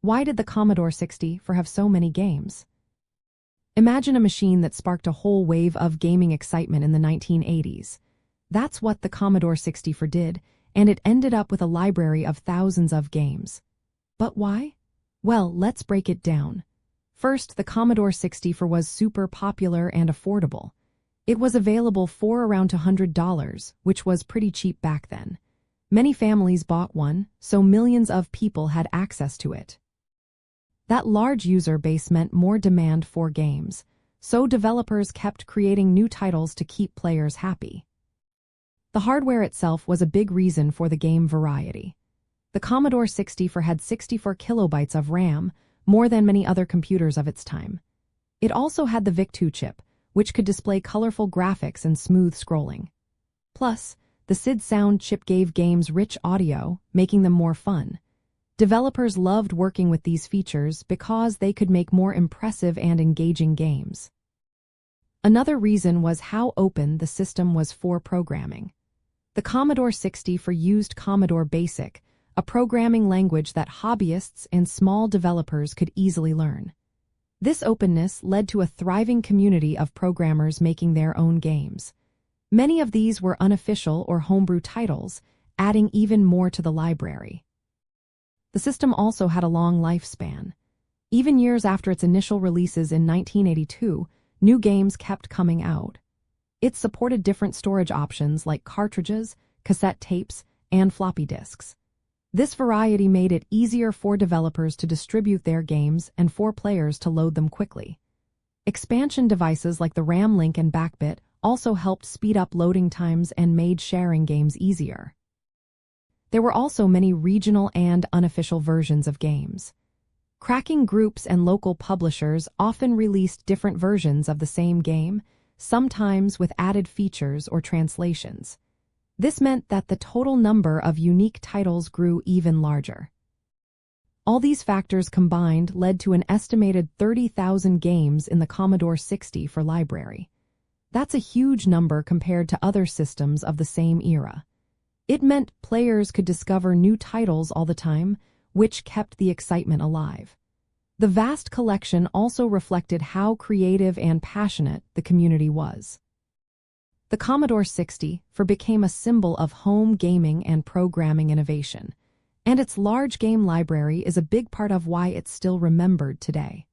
Why did the Commodore 64 have so many games? Imagine a machine that sparked a whole wave of gaming excitement in the 1980s. That's what the Commodore 64 did, and it ended up with a library of thousands of games. But why? Well, let's break it down. First, the Commodore 64 was super popular and affordable. It was available for around $200, which was pretty cheap back then. Many families bought one, so millions of people had access to it. That large user base meant more demand for games, so developers kept creating new titles to keep players happy. The hardware itself was a big reason for the game variety. The Commodore 64 had 64 kilobytes of RAM, more than many other computers of its time. It also had the VIC-2 chip, which could display colorful graphics and smooth scrolling. Plus, the SID sound chip gave games rich audio, making them more fun. Developers loved working with these features because they could make more impressive and engaging games. Another reason was how open the system was for programming. The Commodore 64 used Commodore Basic, a programming language that hobbyists and small developers could easily learn. This openness led to a thriving community of programmers making their own games. Many of these were unofficial or homebrew titles, adding even more to the library. The system also had a long lifespan. Even years after its initial releases in 1982, new games kept coming out. It supported different storage options like cartridges, cassette tapes, and floppy disks. This variety made it easier for developers to distribute their games and for players to load them quickly. Expansion devices like the RAM link and backbit also helped speed up loading times and made sharing games easier. There were also many regional and unofficial versions of games. Cracking groups and local publishers often released different versions of the same game, sometimes with added features or translations. This meant that the total number of unique titles grew even larger. All these factors combined led to an estimated 30,000 games in the Commodore 64 library. That's a huge number compared to other systems of the same era. It meant players could discover new titles all the time, which kept the excitement alive. The vast collection also reflected how creative and passionate the community was. The Commodore 64 became a symbol of home gaming and programming innovation, and its large game library is a big part of why it's still remembered today.